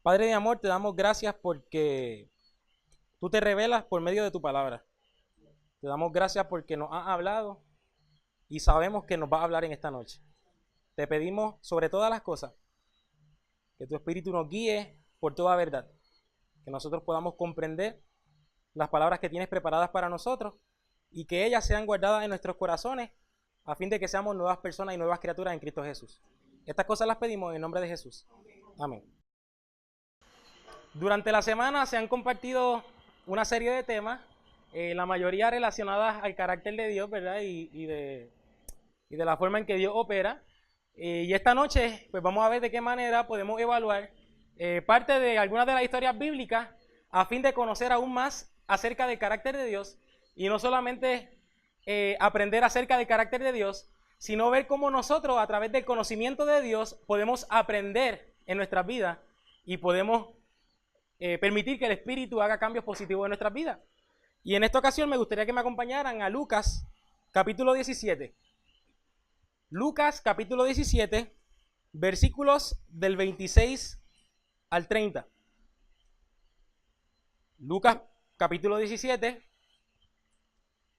Padre de amor, te damos gracias porque tú te revelas por medio de tu palabra. Te damos gracias porque nos has hablado y sabemos que nos vas a hablar en esta noche. Te pedimos sobre todas las cosas que tu Espíritu nos guíe por toda verdad, que nosotros podamos comprender las palabras que tienes preparadas para nosotros y que ellas sean guardadas en nuestros corazones a fin de que seamos nuevas personas y nuevas criaturas en Cristo Jesús. Estas cosas las pedimos en el nombre de Jesús. Amén. Durante la semana se han compartido una serie de temas, la mayoría relacionadas al carácter de Dios, ¿verdad? Y de la forma en que Dios opera. Y esta noche, pues vamos a ver de qué manera podemos evaluar parte de algunas de las historias bíblicas a fin de conocer aún más acerca del carácter de Dios y no solamente aprender acerca del carácter de Dios, sino ver cómo nosotros a través del conocimiento de Dios podemos aprender en nuestras vidas y podemos permitir que el Espíritu haga cambios positivos en nuestras vidas. Y en esta ocasión me gustaría que me acompañaran a Lucas capítulo 17. Lucas capítulo 17, versículos del 26 al 30. Lucas capítulo 17,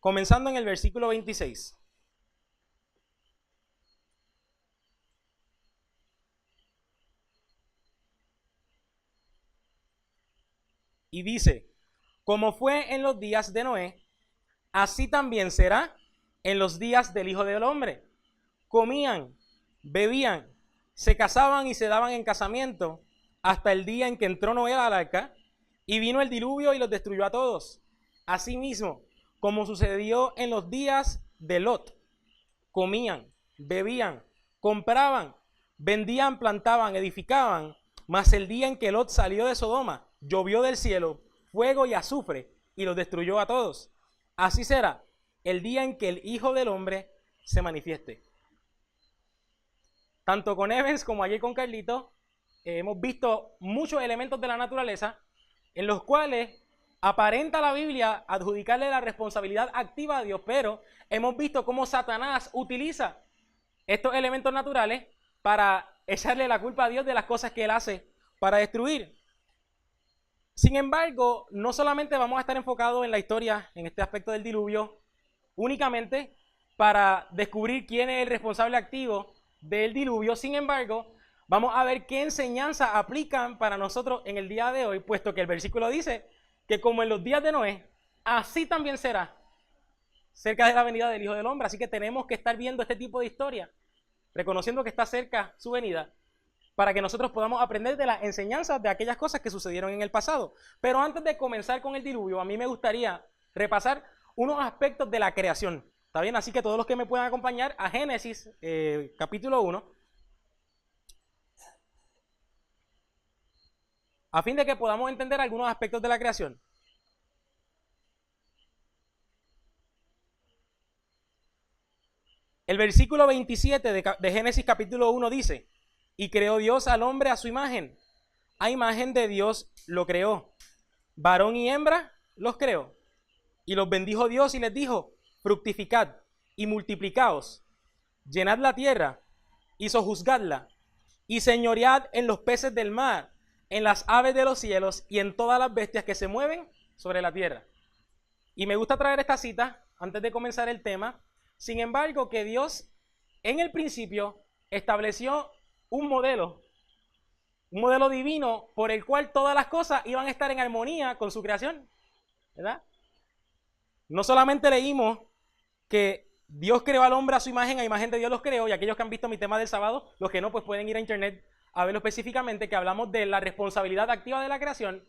comenzando en el versículo 26. Y dice, como fue en los días de Noé, así también será en los días del Hijo del Hombre. Comían, bebían, se casaban y se daban en casamiento hasta el día en que entró Noé al arca y vino el diluvio y los destruyó a todos. Asimismo, como sucedió en los días de Lot, comían, bebían, compraban, vendían, plantaban, edificaban, mas el día en que Lot salió de Sodoma, llovió del cielo fuego y azufre y los destruyó a todos. Así será el día en que el Hijo del Hombre se manifieste. Tanto con Evans como ayer con Carlito, hemos visto muchos elementos de la naturaleza en los cuales aparenta la Biblia adjudicarle la responsabilidad activa a Dios, pero hemos visto cómo Satanás utiliza estos elementos naturales para echarle la culpa a Dios de las cosas que Él hace para destruir. Sin embargo, no solamente vamos a estar enfocados en la historia, en este aspecto del diluvio, únicamente para descubrir quién es el responsable activo del diluvio. Sin embargo, vamos a ver qué enseñanzas aplican para nosotros en el día de hoy, puesto que el versículo dice que como en los días de Noé, así también será cerca de la venida del Hijo del Hombre. Así que tenemos que estar viendo este tipo de historia, reconociendo que está cerca su venida, para que nosotros podamos aprender de las enseñanzas de aquellas cosas que sucedieron en el pasado. Pero antes de comenzar con el diluvio, a mí me gustaría repasar unos aspectos de la creación. ¿Está bien? Así que todos los que me puedan acompañar a Génesis capítulo 1, a fin de que podamos entender algunos aspectos de la creación. El versículo 27 de Génesis capítulo 1 dice, y creó Dios al hombre a su imagen. A imagen de Dios lo creó. Varón y hembra los creó. Y los bendijo Dios y les dijo, fructificad y multiplicaos, llenad la tierra y sojuzgadla, y señoread en los peces del mar, en las aves de los cielos y en todas las bestias que se mueven sobre la tierra. Y me gusta traer esta cita antes de comenzar el tema. Sin embargo, que Dios en el principio estableció un modelo divino por el cual todas las cosas iban a estar en armonía con su creación, ¿verdad? No solamente leímos que Dios creó al hombre a su imagen, a imagen de Dios los creó, y aquellos que han visto mi tema del sábado, los que no, pues pueden ir a internet a verlo específicamente, que hablamos de la responsabilidad activa de la creación.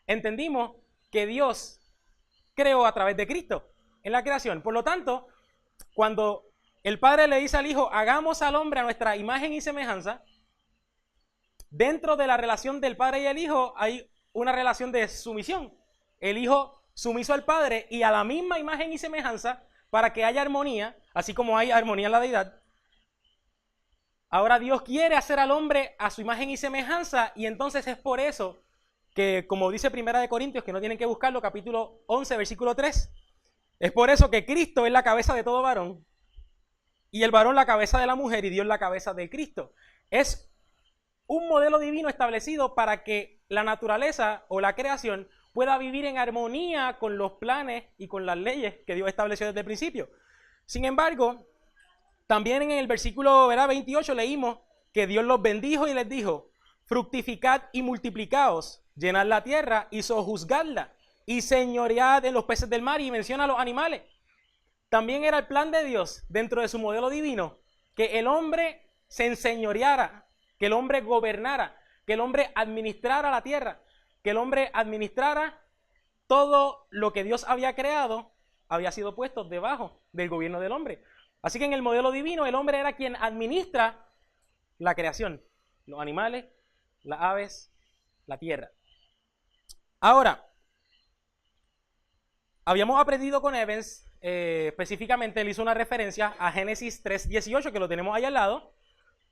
Entendimos que Dios creó a través de Cristo en la creación. Por lo tanto, cuando el Padre le dice al Hijo, hagamos al hombre a nuestra imagen y semejanza, dentro de la relación del Padre y el Hijo hay una relación de sumisión. El Hijo sumiso al Padre y a la misma imagen y semejanza para que haya armonía, así como hay armonía en la deidad. Ahora Dios quiere hacer al hombre a su imagen y semejanza, y entonces es por eso que, como dice Primera de Corintios, que no tienen que buscarlo, capítulo 11, versículo 3, es por eso que Cristo es la cabeza de todo varón, y el varón la cabeza de la mujer, y Dios la cabeza de Cristo. Es un modelo divino establecido para que la naturaleza o la creación pueda vivir en armonía con los planes y con las leyes que Dios estableció desde el principio. Sin embargo, también en el versículo 28 leímos que Dios los bendijo y les dijo: fructificad y multiplicaos, llenad la tierra y sojuzgadla, y señoread en los peces del mar, y menciona a los animales. También era el plan de Dios dentro de su modelo divino que el hombre se enseñoreara, que el hombre gobernara, que el hombre administrara la tierra, que el hombre administrara todo lo que Dios había creado, había sido puesto debajo del gobierno del hombre. Así que en el modelo divino el hombre era quien administra la creación, los animales, las aves, la tierra. Ahora, habíamos aprendido con Evans, específicamente él hizo una referencia a Génesis 3:18, que lo tenemos ahí al lado,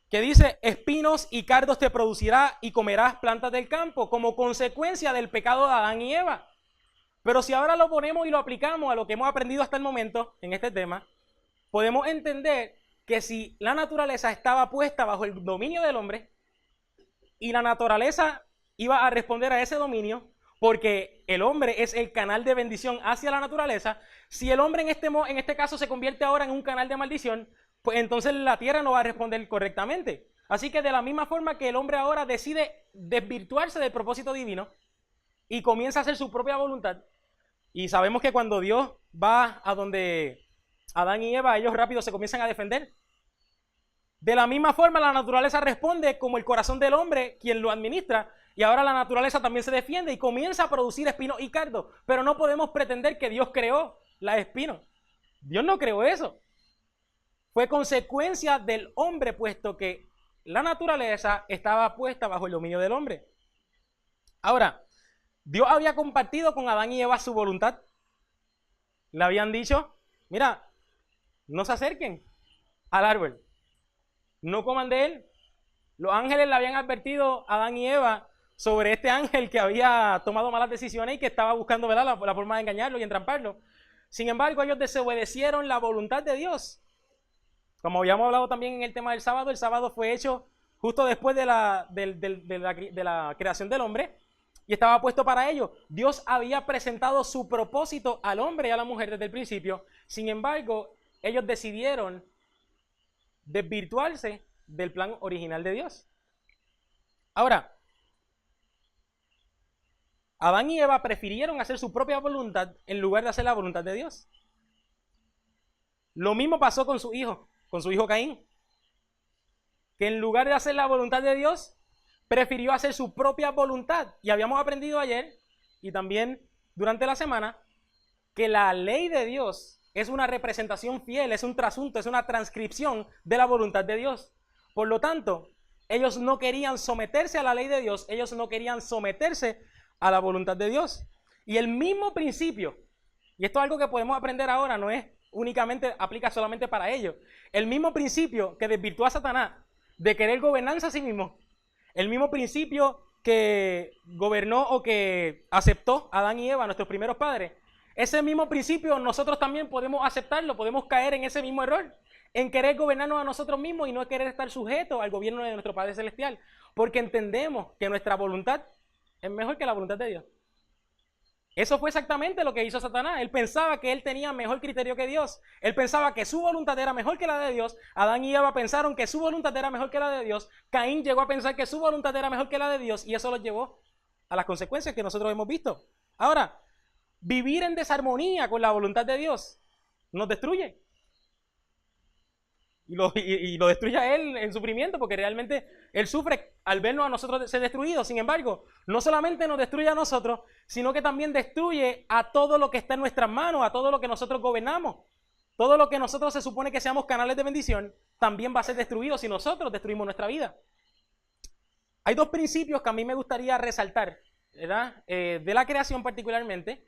que dice: espinos y cardos te producirá y comerás plantas del campo, como consecuencia del pecado de Adán y Eva. Pero si ahora lo ponemos y lo aplicamos a lo que hemos aprendido hasta el momento en este tema, podemos entender que si la naturaleza estaba puesta bajo el dominio del hombre y la naturaleza iba a responder a ese dominio, porque el hombre es el canal de bendición hacia la naturaleza, si el hombre en este caso se convierte ahora en un canal de maldición, pues entonces la tierra no va a responder correctamente. Así que de la misma forma que el hombre ahora decide desvirtuarse del propósito divino y comienza a hacer su propia voluntad, y sabemos que cuando Dios va a donde Adán y Eva, ellos rápido se comienzan a defender. De la misma forma la naturaleza responde como el corazón del hombre, quien lo administra, y ahora la naturaleza también se defiende y comienza a producir espinos y cardos. Pero no podemos pretender que Dios creó las espinos. Dios no creó eso. Fue consecuencia del hombre, puesto que la naturaleza estaba puesta bajo el dominio del hombre. Ahora, Dios había compartido con Adán y Eva su voluntad. Le habían dicho: mira, no se acerquen al árbol, no coman de él. Los ángeles le habían advertido a Adán y Eva sobre este ángel que había tomado malas decisiones y que estaba buscando, ¿verdad?, la forma de engañarlo y entramparlo. Sin embargo, ellos desobedecieron la voluntad de Dios. Como habíamos hablado también en el tema del sábado, el sábado fue hecho justo después de la creación del hombre y estaba puesto para ello. Dios había presentado su propósito al hombre y a la mujer desde el principio. Sin embargo, ellos decidieron desvirtuarse del plan original de Dios. Ahora, Adán y Eva prefirieron hacer su propia voluntad en lugar de hacer la voluntad de Dios. Lo mismo pasó con su hijo Caín, que en lugar de hacer la voluntad de Dios, prefirió hacer su propia voluntad. Y habíamos aprendido ayer y también durante la semana que la ley de Dios es una representación fiel, es un trasunto, es una transcripción de la voluntad de Dios. Por lo tanto, ellos no querían someterse a la ley de Dios, ellos no querían someterse a la voluntad de Dios. Y el mismo principio, y esto es algo que podemos aprender ahora, no es únicamente, aplica solamente para ellos. El mismo principio que desvirtuó a Satanás de querer gobernarse a sí mismo, el mismo principio que gobernó o que aceptó Adán y Eva, nuestros primeros padres, ese mismo principio nosotros también podemos aceptarlo, podemos caer en ese mismo error, en querer gobernarnos a nosotros mismos y no querer estar sujetos al gobierno de nuestro Padre Celestial, porque entendemos que nuestra voluntad es mejor que la voluntad de Dios. Eso fue exactamente lo que hizo Satanás. Él pensaba que él tenía mejor criterio que Dios. Él pensaba que su voluntad era mejor que la de Dios. Adán y Eva pensaron que su voluntad era mejor que la de Dios. Caín llegó a pensar que su voluntad era mejor que la de Dios y eso los llevó a las consecuencias que nosotros hemos visto. Ahora, vivir en desarmonía con la voluntad de Dios nos destruye. Y lo destruye a él en sufrimiento, porque realmente él sufre al vernos a nosotros ser destruidos. Sin embargo, no solamente nos destruye a nosotros, sino que también destruye a todo lo que está en nuestras manos, a todo lo que nosotros gobernamos. Todo lo que nosotros se supone que seamos canales de bendición, también va a ser destruido si nosotros destruimos nuestra vida. Hay dos principios que a mí me gustaría resaltar, ¿verdad? De la creación particularmente.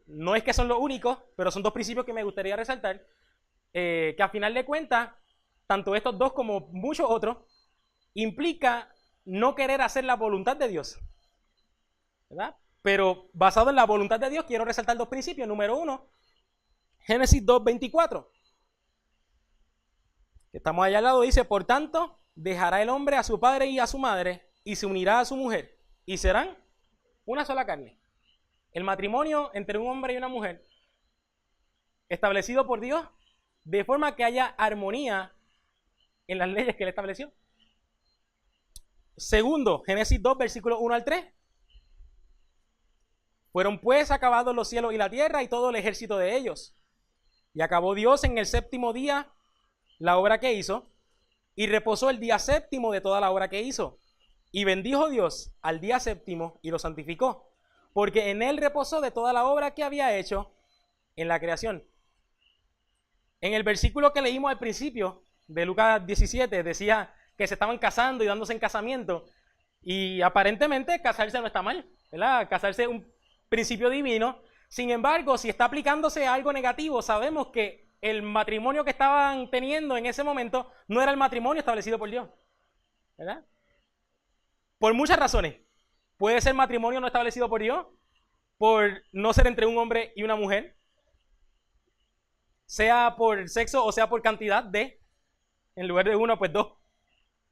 No es que son los únicos, pero son dos principios que me gustaría resaltar. Que a final de cuentas, tanto estos dos como muchos otros, implica no querer hacer la voluntad de Dios, ¿verdad? Pero basado en la voluntad de Dios, quiero resaltar dos principios. Número uno, Génesis 2:24. Estamos allá al lado, dice: por tanto, dejará el hombre a su padre y a su madre y se unirá a su mujer y serán una sola carne. El matrimonio entre un hombre y una mujer, establecido por Dios, de forma que haya armonía en las leyes que Él estableció. Segundo, Génesis 2, versículos 1 al 3. Fueron pues acabados los cielos y la tierra y todo el ejército de ellos. Y acabó Dios en el séptimo día la obra que hizo, y reposó el día séptimo de toda la obra que hizo. Y bendijo Dios al día séptimo y lo santificó, porque en él reposó de toda la obra que había hecho en la creación. En el versículo que leímos al principio de Lucas 17 decía que se estaban casando y dándose en casamiento, y aparentemente casarse no está mal, ¿verdad? Casarse es un principio divino. Sin embargo, si está aplicándose a algo negativo, sabemos que el matrimonio que estaban teniendo en ese momento no era el matrimonio establecido por Dios, ¿verdad? Por muchas razones. Puede ser matrimonio no establecido por Dios, por no ser entre un hombre y una mujer, sea por sexo o sea por cantidad de, en lugar de uno, pues dos.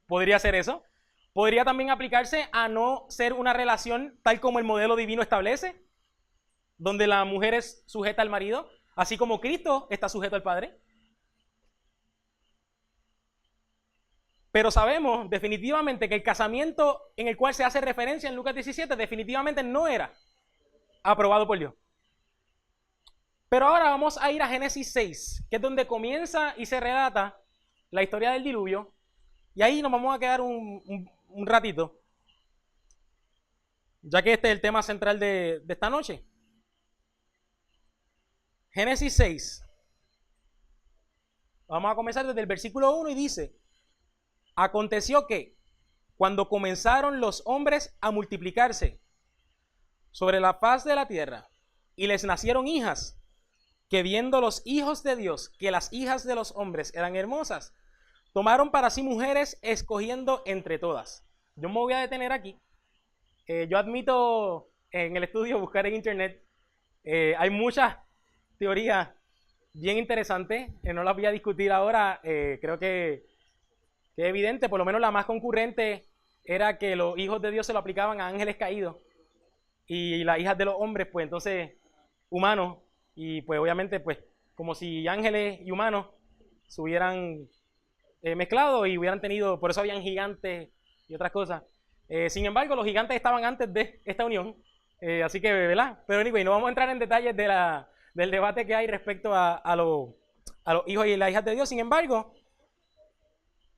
Podría ser eso. Podría también aplicarse a no ser una relación tal como el modelo divino establece, donde la mujer es sujeta al marido, así como Cristo está sujeto al Padre. Pero sabemos definitivamente que el casamiento en el cual se hace referencia en Lucas 17 definitivamente no era aprobado por Dios. Pero ahora vamos a ir a Génesis 6, que es donde comienza y se relata la historia del diluvio. Y ahí nos vamos a quedar un ratito, ya que este es el tema central de esta noche. Génesis 6. Vamos a comenzar desde el versículo 1 y dice: aconteció que cuando comenzaron los hombres a multiplicarse sobre la faz de la tierra y les nacieron hijas, que viendo los hijos de Dios que las hijas de los hombres eran hermosas, tomaron para sí mujeres escogiendo entre todas. Yo me voy a detener aquí. Yo admito en el estudio buscar en internet. Hay muchas teorías bien interesantes. No las voy a discutir ahora. Creo que es evidente, por lo menos la más concurrente era que los hijos de Dios se lo aplicaban a ángeles caídos y las hijas de los hombres, pues entonces humanos. Y pues obviamente, pues como si ángeles y humanos se hubieran mezclado y hubieran tenido, por eso habían gigantes y otras cosas. Sin embargo, los gigantes estaban antes de esta unión, así que, ¿verdad? Pero anyway, no vamos a entrar en detalles del debate que hay respecto a los hijos y las hijas de Dios. Sin embargo,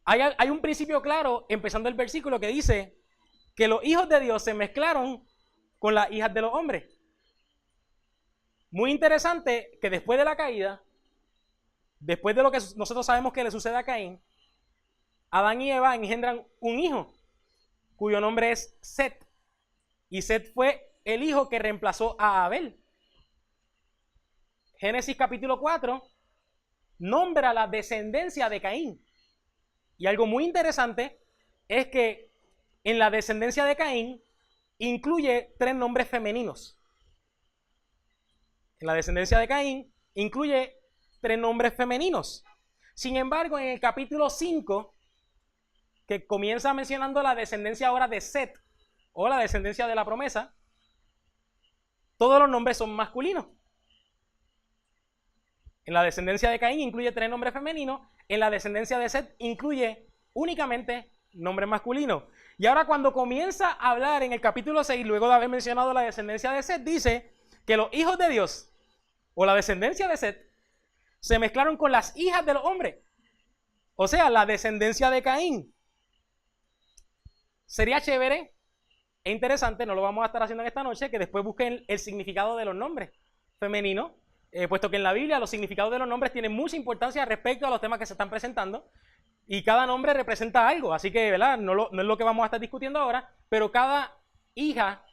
hay un principio claro, empezando el versículo, que dice que los hijos de Dios se mezclaron con las hijas de los hombres. Muy interesante que después de la caída, después de lo que nosotros sabemos que le sucede a Caín, Adán y Eva engendran un hijo, cuyo nombre es Set. Y Set fue el hijo que reemplazó a Abel. Génesis capítulo 4 nombra la descendencia de Caín. Y algo muy interesante es que en la descendencia de Caín incluye 3 nombres femeninos. En la descendencia de Caín incluye 3 nombres femeninos. Sin embargo, en el capítulo 5, que comienza mencionando la descendencia ahora de Set, o la descendencia de la promesa, todos los nombres son masculinos. En la descendencia de Caín incluye 3 nombres femeninos, en la descendencia de Set incluye únicamente nombres masculinos. Y ahora cuando comienza a hablar en el capítulo 6, luego de haber mencionado la descendencia de Set, dice que los hijos de Dios, o la descendencia de Set, se mezclaron con las hijas de los hombres. O sea, la descendencia de Caín. Sería chévere e interesante, no lo vamos a estar haciendo en esta noche, que después busquen el significado de los nombres femeninos, puesto que en la Biblia los significados de los nombres tienen mucha importancia respecto a los temas que se están presentando, y cada nombre representa algo, así que, ¿verdad? No es lo que vamos a estar discutiendo ahora, pero cada hija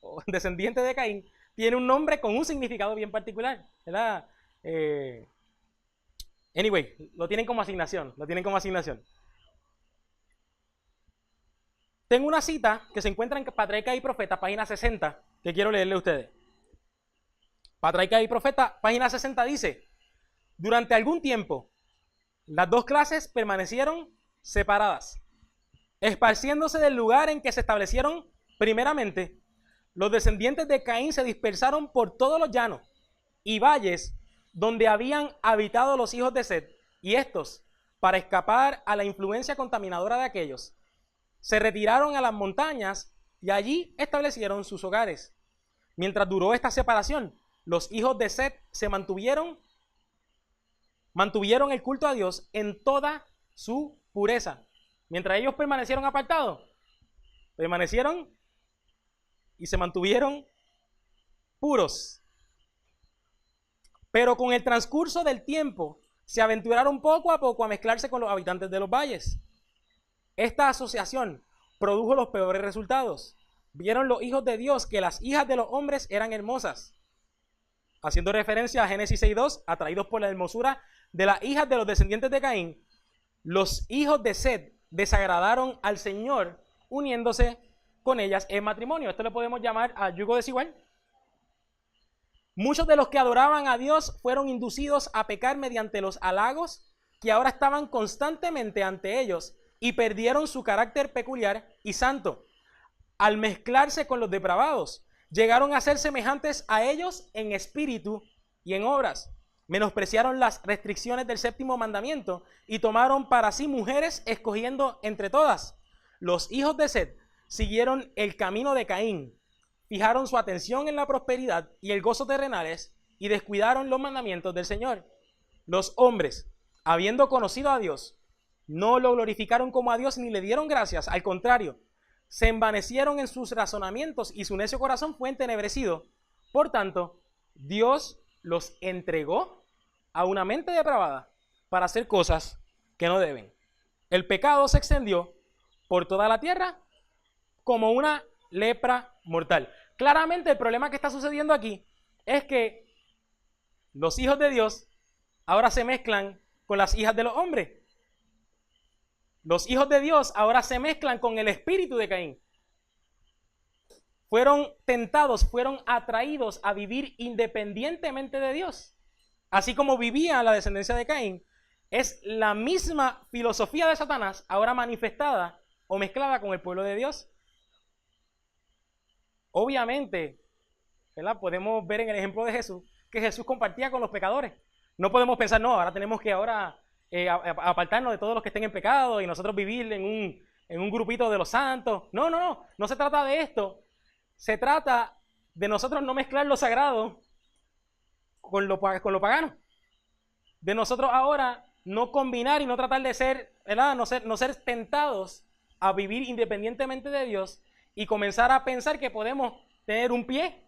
o descendiente de Caín tiene un nombre con un significado bien particular, ¿verdad? Anyway, lo tienen como asignación, Tengo una cita que se encuentra en Patriarcas y Profetas, página 60, que quiero leerle a ustedes. Patriarcas y Profetas, página 60 dice: durante algún tiempo, las 2 clases permanecieron separadas. Esparciéndose del lugar en que se establecieron primeramente, los descendientes de Caín se dispersaron por todos los llanos y valles donde habían habitado los hijos de Set, y estos, para escapar a la influencia contaminadora de aquellos, se retiraron a las montañas y allí establecieron sus hogares. Mientras duró esta separación, los hijos de Set se mantuvieron el culto a Dios en toda su pureza. Mientras ellos permanecieron apartados, permanecieron y se mantuvieron puros. Pero con el transcurso del tiempo, se aventuraron poco a poco a mezclarse con los habitantes de los valles. Esta asociación produjo los peores resultados. Vieron los hijos de Dios que las hijas de los hombres eran hermosas. Haciendo referencia a Génesis 6:2, atraídos por la hermosura de las hijas de los descendientes de Caín, los hijos de Set desagradaron al Señor uniéndose con ellas en matrimonio. Esto le podemos llamar a yugo desigual. Muchos de los que adoraban a Dios fueron inducidos a pecar mediante los halagos que ahora estaban constantemente ante ellos y perdieron su carácter peculiar y santo. Al mezclarse con los depravados, llegaron a ser semejantes a ellos en espíritu y en obras. Menospreciaron las restricciones del séptimo mandamiento y tomaron para sí mujeres escogiendo entre todas. Los hijos de Set siguieron el camino de Caín, fijaron su atención en la prosperidad y el gozo terrenales y descuidaron los mandamientos del Señor. Los hombres, habiendo conocido a Dios, no lo glorificaron como a Dios ni le dieron gracias. Al contrario, se envanecieron en sus razonamientos y su necio corazón fue entenebrecido. Por tanto, Dios los entregó a una mente depravada para hacer cosas que no deben. El pecado se extendió por toda la tierra como una lepra mortal. Claramente el problema que está sucediendo aquí es que los hijos de Dios ahora se mezclan con las hijas de los hombres. Los hijos de Dios ahora se mezclan con el espíritu de Caín. Fueron tentados, fueron atraídos a vivir independientemente de Dios. Así como vivía la descendencia de Caín, es la misma filosofía de Satanás ahora manifestada o mezclada con el pueblo de Dios. Obviamente, ¿verdad? Podemos ver en el ejemplo de Jesús que Jesús compartía con los pecadores. No podemos pensar, no, ahora tenemos que apartarnos de todos los que estén en pecado y nosotros vivir en un grupito de los santos. No se trata de esto. Se trata de nosotros no mezclar lo sagrado con lo pagano. De nosotros ahora no combinar y no tratar de ser, ¿verdad? No ser tentados a vivir independientemente de Dios y comenzar a pensar que podemos tener un pie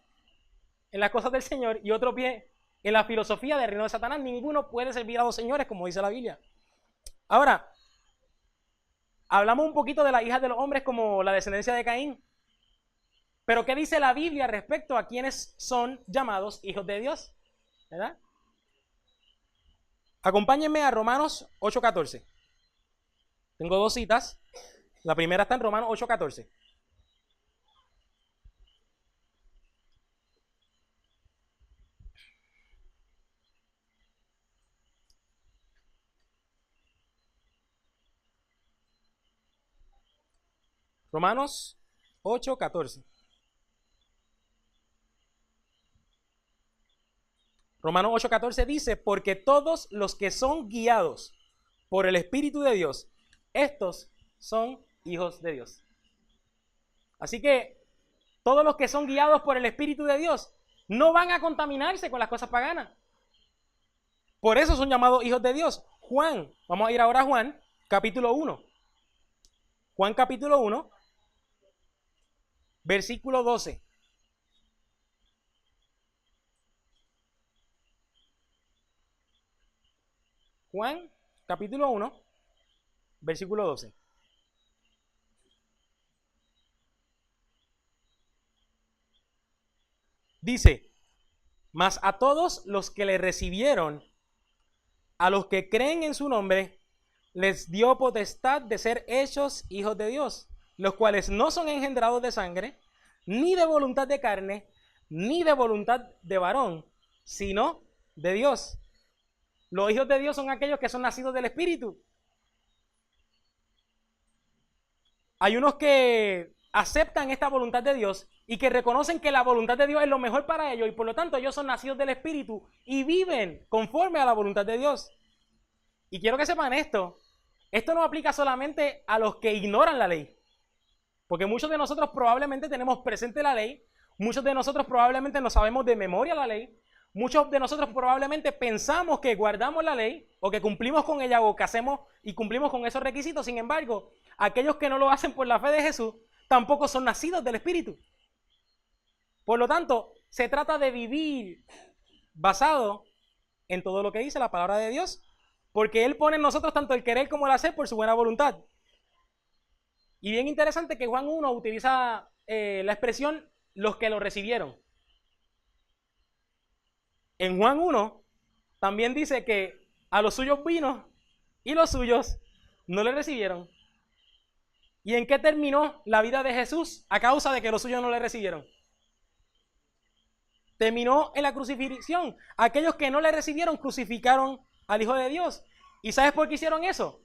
en las cosas del Señor y otro pie en la filosofía del reino de Satanás. Ninguno puede servir a dos señores, como dice la Biblia. Ahora, hablamos un poquito de las hijas de los hombres como la descendencia de Caín. Pero ¿qué dice la Biblia respecto a quienes son llamados hijos de Dios? ¿Verdad? Acompáñenme a Romanos 8:14. Tengo dos citas. La primera está en Romanos 8:14. Romanos 8:14. Romanos 8:14 dice, porque todos los que son guiados por el Espíritu de Dios, estos son hijos de Dios. Así que todos los que son guiados por el Espíritu de Dios no van a contaminarse con las cosas paganas. Por eso son llamados hijos de Dios. Juan, vamos a ir ahora a Juan, capítulo 1. Juan capítulo 1, versículo 12. Juan, capítulo 1, versículo 12. Dice, mas a todos los que le recibieron, a los que creen en su nombre, les dio potestad de ser hechos hijos de Dios, los cuales no son engendrados de sangre, ni de voluntad de carne, ni de voluntad de varón, sino de Dios. Los hijos de Dios son aquellos que son nacidos del Espíritu. Hay unos que aceptan esta voluntad de Dios y que reconocen que la voluntad de Dios es lo mejor para ellos y por lo tanto ellos son nacidos del Espíritu y viven conforme a la voluntad de Dios. Y quiero que sepan esto no aplica solamente a los que ignoran la ley, porque muchos de nosotros probablemente tenemos presente la ley, muchos de nosotros probablemente no sabemos de memoria la ley, muchos de nosotros probablemente pensamos que guardamos la ley o que cumplimos con ella o que hacemos y cumplimos con esos requisitos. Sin embargo, aquellos que no lo hacen por la fe de Jesús tampoco son nacidos del Espíritu. Por lo tanto, se trata de vivir basado en todo lo que dice la palabra de Dios, porque Él pone en nosotros tanto el querer como el hacer por su buena voluntad. Y bien interesante que Juan 1 utiliza la expresión los que lo recibieron. En Juan 1 también dice que a los suyos vino y los suyos no le recibieron. ¿Y en qué terminó la vida de Jesús a causa de que los suyos no le recibieron? Terminó en la crucifixión. Aquellos que no le recibieron crucificaron al Hijo de Dios. ¿Y sabes por qué hicieron eso?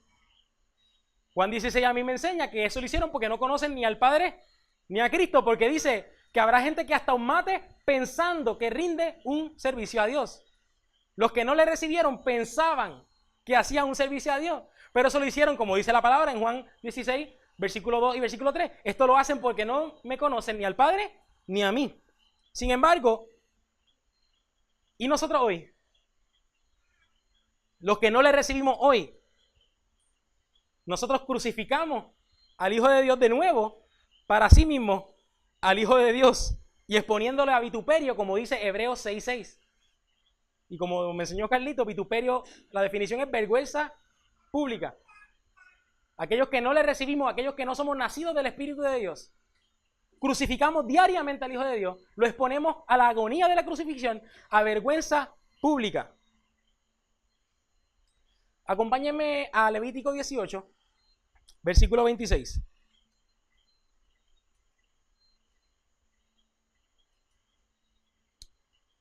Juan 16 a mí me enseña que eso lo hicieron porque no conocen ni al Padre ni a Cristo, porque dice que habrá gente que hasta un mate pensando que rinde un servicio a Dios. Los que no le recibieron pensaban que hacían un servicio a Dios, pero eso lo hicieron, como dice la palabra en Juan 16, versículo 2 y versículo 3. Esto lo hacen porque no me conocen ni al Padre ni a mí. Sin embargo, ¿y nosotros hoy? Los que no le recibimos hoy, nosotros crucificamos al Hijo de Dios de nuevo para sí mismo, al Hijo de Dios, y exponiéndole a vituperio, como dice Hebreos 6:6. Y como me enseñó Carlito, vituperio, la definición es vergüenza pública. Aquellos que no le recibimos, aquellos que no somos nacidos del Espíritu de Dios, crucificamos diariamente al Hijo de Dios, lo exponemos a la agonía de la crucifixión, a vergüenza pública. Acompáñenme a Levítico 18, versículo 26.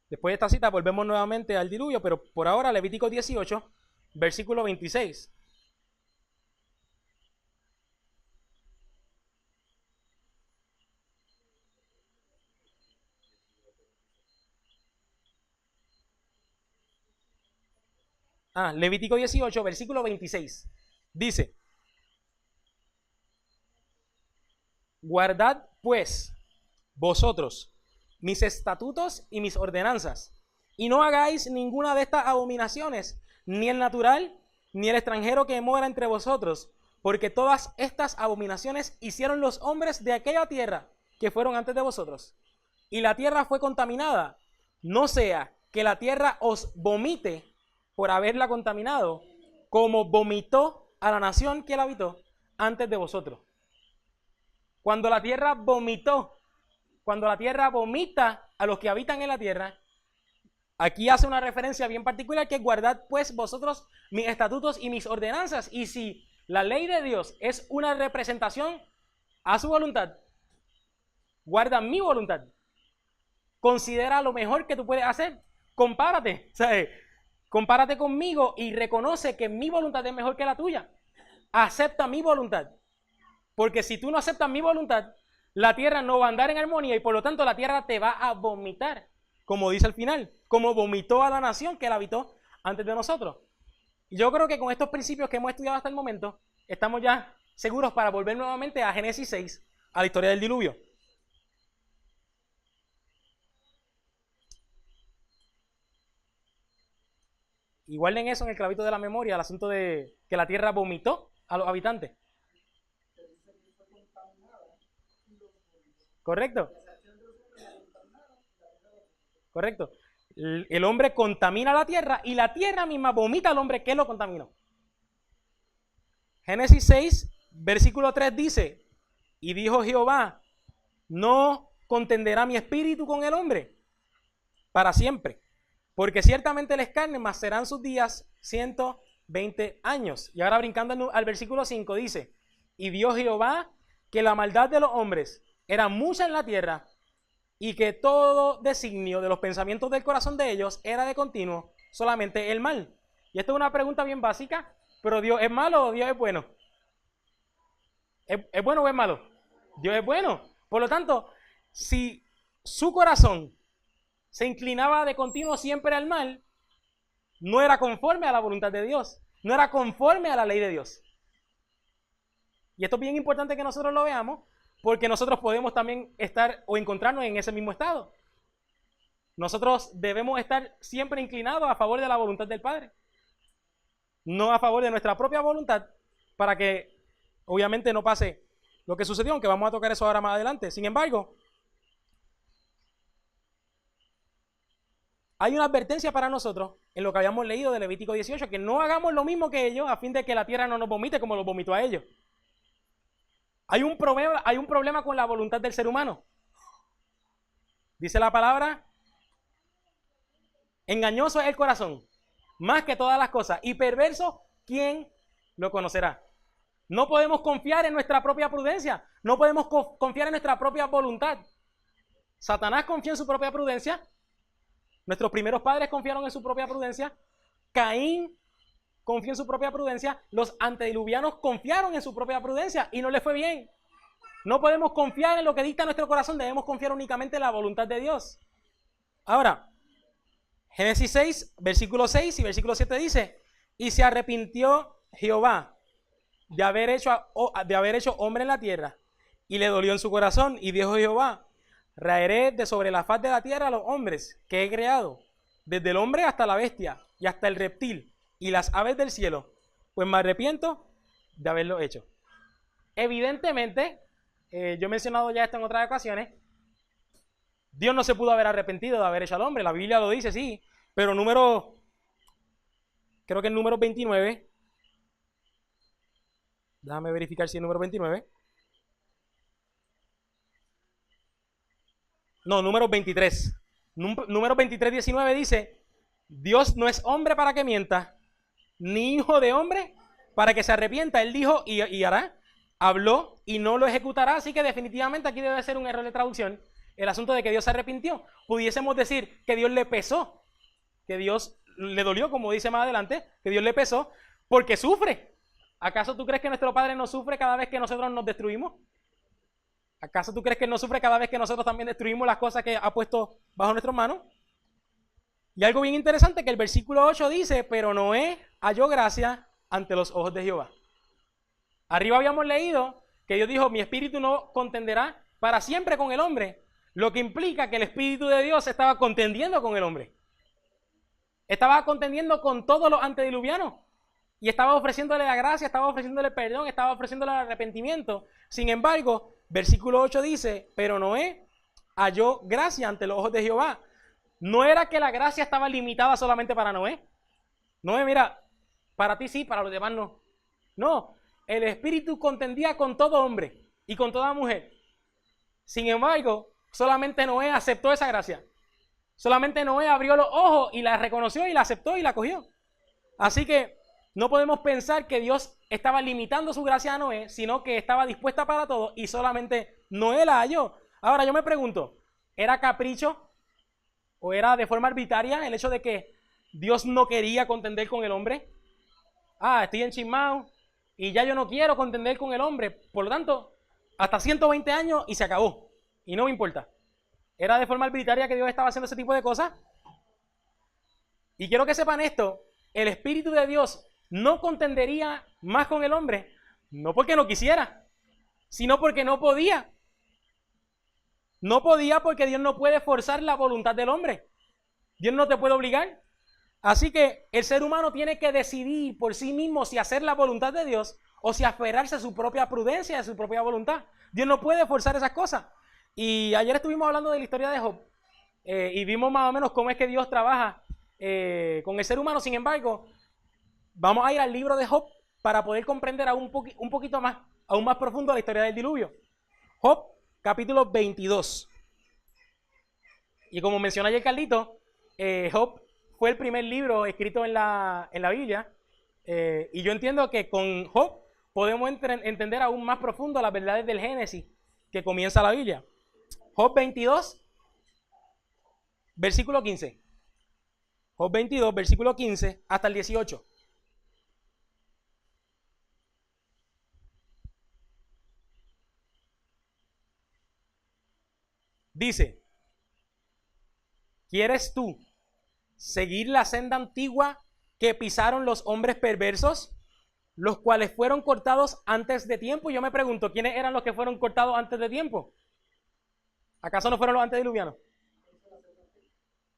Después de esta cita volvemos nuevamente al diluvio, pero por ahora Levítico 18, versículo 26. Levítico 18, versículo 26. Dice: guardad pues vosotros mis estatutos y mis ordenanzas, y no hagáis ninguna de estas abominaciones, ni el natural, ni el extranjero que mora entre vosotros, porque todas estas abominaciones hicieron los hombres de aquella tierra que fueron antes de vosotros. Y la tierra fue contaminada, no sea que la tierra os vomite por haberla contaminado, como vomitó a la nación que la habitó antes de vosotros. Cuando la tierra vomitó, cuando la tierra vomita a los que habitan en la tierra, aquí hace una referencia bien particular, que guardad pues vosotros mis estatutos y mis ordenanzas. Y si la ley de Dios es una representación a su voluntad, guarda mi voluntad. Considera lo mejor que tú puedes hacer. Compárate, ¿sabes? Compárate conmigo y reconoce que mi voluntad es mejor que la tuya. Acepta mi voluntad. Porque si tú no aceptas mi voluntad, la tierra no va a andar en armonía y por lo tanto la tierra te va a vomitar, como dice al final, como vomitó a la nación que la habitó antes de nosotros. Y yo creo que con estos principios que hemos estudiado hasta el momento, estamos ya seguros para volver nuevamente a Génesis 6, a la historia del diluvio. Y guarden eso en el clavito de la memoria, el asunto de que la tierra vomitó a los habitantes. ¿Correcto? Correcto. El hombre contamina la tierra y la tierra misma vomita al hombre que lo contaminó. Génesis 6, versículo 3 dice: y dijo Jehová, no contenderá mi espíritu con el hombre para siempre, porque ciertamente les carne, mas serán sus días 120 años. Y ahora brincando al versículo 5 dice: y vio Jehová que la maldad de los hombres era mucha en la tierra, y que todo designio de los pensamientos del corazón de ellos era de continuo solamente el mal. Y esto es una pregunta bien básica, pero ¿Dios es malo o Dios es bueno? ¿Es bueno o es malo? Dios es bueno. Por lo tanto, si su corazón se inclinaba de continuo siempre al mal, no era conforme a la voluntad de Dios, no era conforme a la ley de Dios. Y esto es bien importante que nosotros lo veamos, porque nosotros podemos también estar o encontrarnos en ese mismo estado. Nosotros debemos estar siempre inclinados a favor de la voluntad del Padre, no a favor de nuestra propia voluntad, para que obviamente no pase lo que sucedió, aunque vamos a tocar eso ahora más adelante. Sin embargo, hay una advertencia para nosotros en lo que habíamos leído de Levítico 18, que no hagamos lo mismo que ellos a fin de que la tierra no nos vomite como lo vomitó a ellos. Hay un problema con la voluntad del ser humano. Dice la palabra, engañoso es el corazón, más que todas las cosas, y perverso, ¿quién lo conocerá? No podemos confiar en nuestra propia prudencia, no podemos confiar en nuestra propia voluntad. Satanás confía en su propia prudencia, nuestros primeros padres confiaron en su propia prudencia, Caín confió en su propia prudencia, los antediluvianos confiaron en su propia prudencia y no les fue bien. No podemos confiar en lo que dicta nuestro corazón, debemos confiar únicamente en la voluntad de Dios. Ahora, Génesis 6, versículo 6 y versículo 7 dice, y se arrepintió Jehová de haber hecho hombre en la tierra, y le dolió en su corazón, y dijo Jehová, raeré de sobre la faz de la tierra a los hombres que he creado, desde el hombre hasta la bestia, y hasta el reptil, y las aves del cielo, pues me arrepiento de haberlo hecho. Evidentemente, yo he mencionado ya esto en otras ocasiones, Dios no se pudo haber arrepentido de haber hecho al hombre, la Biblia lo dice, sí, pero creo que el número 29, déjame verificar si es el número 29, no, número 23, número 23, 19 dice, Dios no es hombre para que mienta, ni hijo de hombre para que se arrepienta. Él dijo y hará, habló y no lo ejecutará, así que definitivamente aquí debe ser un error de traducción el asunto de que Dios se arrepintió. Pudiésemos decir que Dios le pesó, que Dios le dolió, como dice más adelante, que Dios le pesó porque sufre. ¿Acaso tú crees que nuestro Padre no sufre cada vez que nosotros nos destruimos? ¿Acaso tú crees que no sufre cada vez que nosotros también destruimos las cosas que ha puesto bajo nuestras manos? Y algo bien interesante que el versículo 8 dice, pero Noé halló gracia ante los ojos de Jehová. Arriba habíamos leído que Dios dijo, mi espíritu no contenderá para siempre con el hombre, lo que implica que el espíritu de Dios estaba contendiendo con el hombre. Estaba contendiendo con todos los antediluvianos y estaba ofreciéndole la gracia, estaba ofreciéndole perdón, estaba ofreciéndole el arrepentimiento. Sin embargo, versículo 8 dice, pero Noé halló gracia ante los ojos de Jehová. No era que la gracia estaba limitada solamente para Noé. Noé, mira, para ti sí, para los demás no. No, el Espíritu contendía con todo hombre y con toda mujer. Sin embargo, solamente Noé aceptó esa gracia. Solamente Noé abrió los ojos y la reconoció y la aceptó y la cogió. Así que no podemos pensar que Dios estaba limitando su gracia a Noé, sino que estaba dispuesta para todo y solamente Noé la halló. Ahora yo me pregunto, ¿era capricho o era de forma arbitraria el hecho de que Dios no quería contender con el hombre? Estoy enchismado y ya yo no quiero contender con el hombre, por lo tanto, hasta 120 años y se acabó, y no me importa. ¿Era de forma arbitraria que Dios estaba haciendo ese tipo de cosas? Y quiero que sepan esto, el Espíritu de Dios no contendería más con el hombre, no porque no quisiera, sino porque no podía. No podía porque Dios no puede forzar la voluntad del hombre. Dios no te puede obligar. Así que el ser humano tiene que decidir por sí mismo si hacer la voluntad de Dios o si aferrarse a su propia prudencia, a su propia voluntad. Dios no puede forzar esas cosas. Y ayer estuvimos hablando de la historia de Job y vimos más o menos cómo es que Dios trabaja con el ser humano. Sin embargo, vamos a ir al libro de Job para poder comprender un poquito más, aún más profundo la historia del diluvio. Job, capítulo 22. Y como menciona ayer Carlito, Job fue el primer libro escrito en la Biblia. Y yo entiendo que con Job podemos entender aún más profundo las verdades del Génesis que comienza la Biblia. Job 22, versículo 15. Job 22, versículo 15 hasta el 18. Dice, ¿quieres tú seguir la senda antigua que pisaron los hombres perversos, los cuales fueron cortados antes de tiempo? Yo me pregunto, ¿quiénes eran los que fueron cortados antes de tiempo? ¿Acaso no fueron los antediluvianos?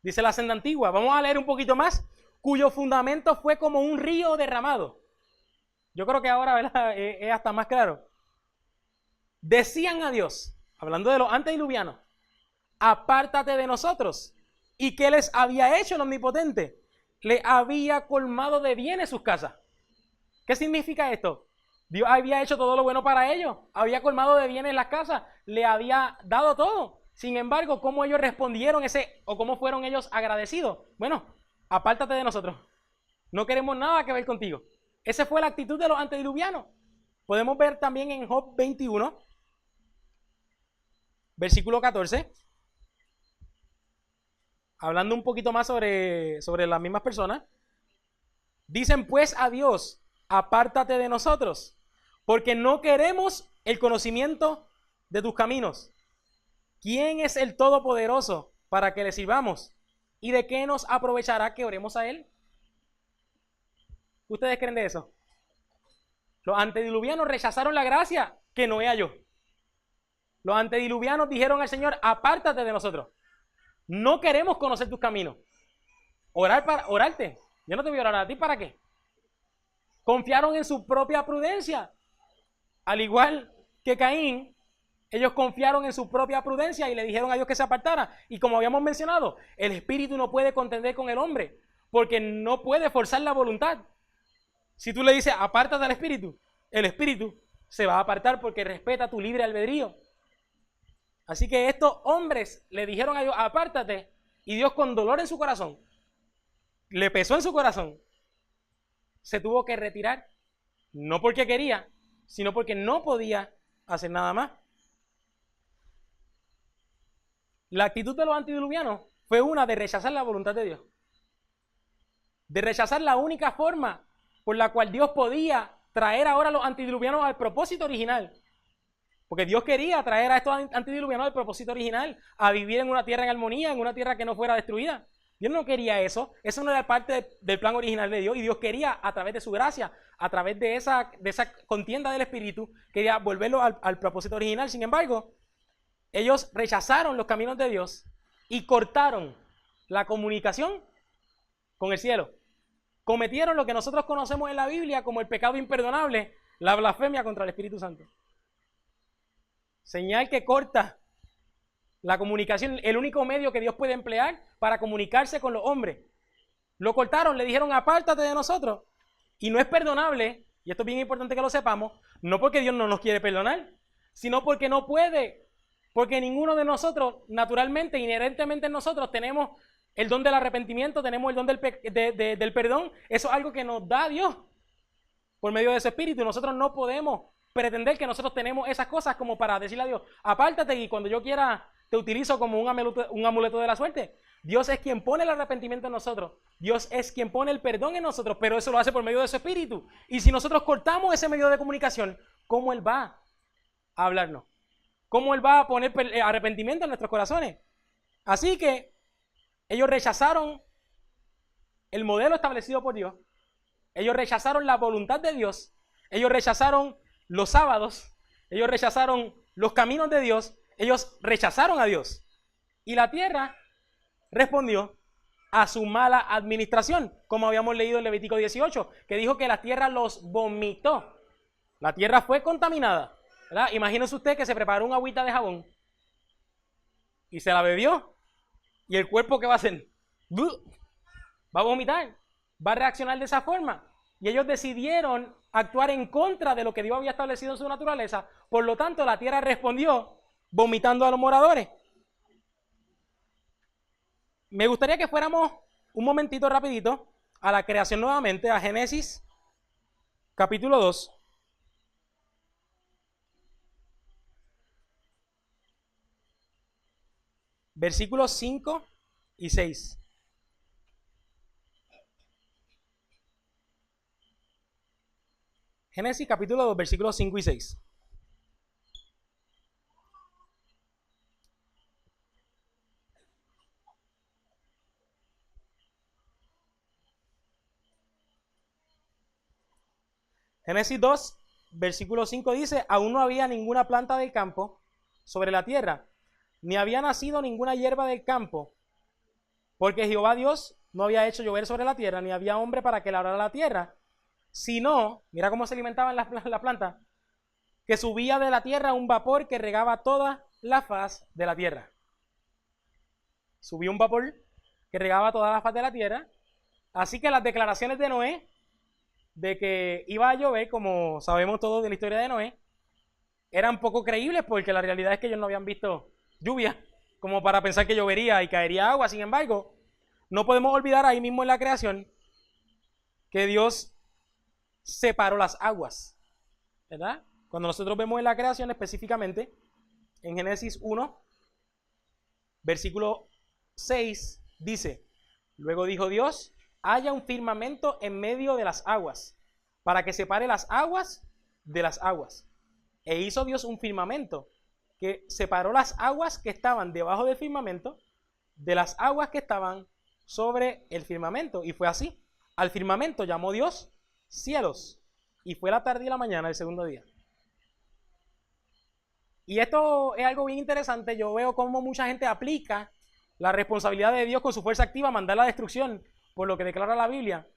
Dice la senda antigua. Vamos a leer un poquito más. Cuyo fundamento fue como un río derramado. Yo creo que ahora, ¿verdad?, es hasta más claro. Decían a Dios, hablando de los antediluvianos, apártate de nosotros. ¿Y qué les había hecho el Omnipotente? Le había colmado de bienes sus casas. ¿Qué significa esto? Dios había hecho todo lo bueno para ellos, había colmado de bienes las casas, le había dado todo. Sin embargo, ¿cómo ellos respondieron o cómo fueron ellos agradecidos? Bueno, apártate de nosotros. No queremos nada que ver contigo. Esa fue la actitud de los antediluvianos. Podemos ver también en Job 21, versículo 14, hablando un poquito más sobre las mismas personas. Dicen pues a Dios, apártate de nosotros, porque no queremos el conocimiento de tus caminos. ¿Quién es el Todopoderoso para que le sirvamos? ¿Y de qué nos aprovechará que oremos a Él? ¿Ustedes creen de eso? Los antediluvianos rechazaron la gracia que Noé halló. Los antediluvianos dijeron al Señor, apártate de nosotros. No queremos conocer tus caminos. Orarte. Yo no te voy a orar a ti, ¿para qué? Confiaron en su propia prudencia. Al igual que Caín, ellos confiaron en su propia prudencia y le dijeron a Dios que se apartara. Y como habíamos mencionado, el espíritu no puede contender con el hombre, porque no puede forzar la voluntad. Si tú le dices, apártate del espíritu, el espíritu se va a apartar porque respeta tu libre albedrío. Así que estos hombres le dijeron a Dios, apártate, y Dios, con dolor en su corazón, le pesó en su corazón, se tuvo que retirar, no porque quería, sino porque no podía hacer nada más. La actitud de los antediluvianos fue una de rechazar la voluntad de Dios, de rechazar la única forma por la cual Dios podía traer ahora a los antediluvianos al propósito original. Porque Dios quería traer a estos antediluvianos al propósito original, a vivir en una tierra en armonía, en una tierra que no fuera destruida. Dios no quería eso, eso no era parte del plan original de Dios, y Dios quería, a través de su gracia, a través de esa contienda del Espíritu, quería volverlo al propósito original. Sin embargo, ellos rechazaron los caminos de Dios y cortaron la comunicación con el cielo. Cometieron lo que nosotros conocemos en la Biblia como el pecado imperdonable, la blasfemia contra el Espíritu Santo. Señal que corta la comunicación, el único medio que Dios puede emplear para comunicarse con los hombres. Lo cortaron, le dijeron, apártate de nosotros. Y no es perdonable, y esto es bien importante que lo sepamos, no porque Dios no nos quiere perdonar, sino porque no puede, porque ninguno de nosotros, naturalmente, inherentemente en nosotros, tenemos el don del arrepentimiento, tenemos el don del perdón. Eso es algo que nos da Dios por medio de su Espíritu, y nosotros no podemos pretender que nosotros tenemos esas cosas como para decirle a Dios, apártate y cuando yo quiera te utilizo como un amuleto de la suerte. Dios es quien pone el arrepentimiento en nosotros, Dios es quien pone el perdón en nosotros, pero eso lo hace por medio de su Espíritu. Y si nosotros cortamos ese medio de comunicación, ¿cómo Él va a hablarnos? ¿Cómo Él va a poner arrepentimiento en nuestros corazones? Así que ellos rechazaron el modelo establecido por Dios, ellos rechazaron la voluntad de Dios, ellos rechazaron los sábados, ellos rechazaron los caminos de Dios, ellos rechazaron a Dios. Y la tierra respondió a su mala administración, como habíamos leído en Levítico 18, que dijo que la tierra los vomitó. La tierra fue contaminada, ¿verdad? Imagínese usted que se preparó una agüita de jabón y se la bebió, y el cuerpo, ¿qué va a hacer? Va a vomitar, va a reaccionar de esa forma. Y ellos decidieron actuar en contra de lo que Dios había establecido en su naturaleza. Por lo tanto, la tierra respondió vomitando a los moradores. Me gustaría que fuéramos un momentito rapidito a la creación nuevamente, a Génesis capítulo 2. Versículos 5 y 6. Génesis capítulo 2, versículos 5 y 6. Génesis 2, versículo 5 dice, aún no había ninguna planta del campo sobre la tierra, ni había nacido ninguna hierba del campo, porque Jehová Dios no había hecho llover sobre la tierra, ni había hombre para que labrara la tierra, sino, mira cómo se alimentaban las plantas, que subía de la tierra un vapor que regaba toda la faz de la tierra. Subió un vapor que regaba toda la faz de la tierra. Así que las declaraciones de Noé de que iba a llover, como sabemos todos de la historia de Noé, eran poco creíbles porque la realidad es que ellos no habían visto lluvia como para pensar que llovería y caería agua. Sin embargo, no podemos olvidar ahí mismo en la creación que Dios separó las aguas, ¿verdad? Cuando nosotros vemos en la creación específicamente, en Génesis 1, versículo 6, dice, luego dijo Dios, haya un firmamento en medio de las aguas, para que separe las aguas de las aguas. E hizo Dios un firmamento que separó las aguas que estaban debajo del firmamento de las aguas que estaban sobre el firmamento. Y fue así. Al firmamento llamó Dios cielos. Y fue la tarde y la mañana del segundo día. Y esto es algo bien interesante. Yo veo cómo mucha gente aplica la responsabilidad de Dios con su fuerza activa a mandar la destrucción, por lo que declara la Biblia.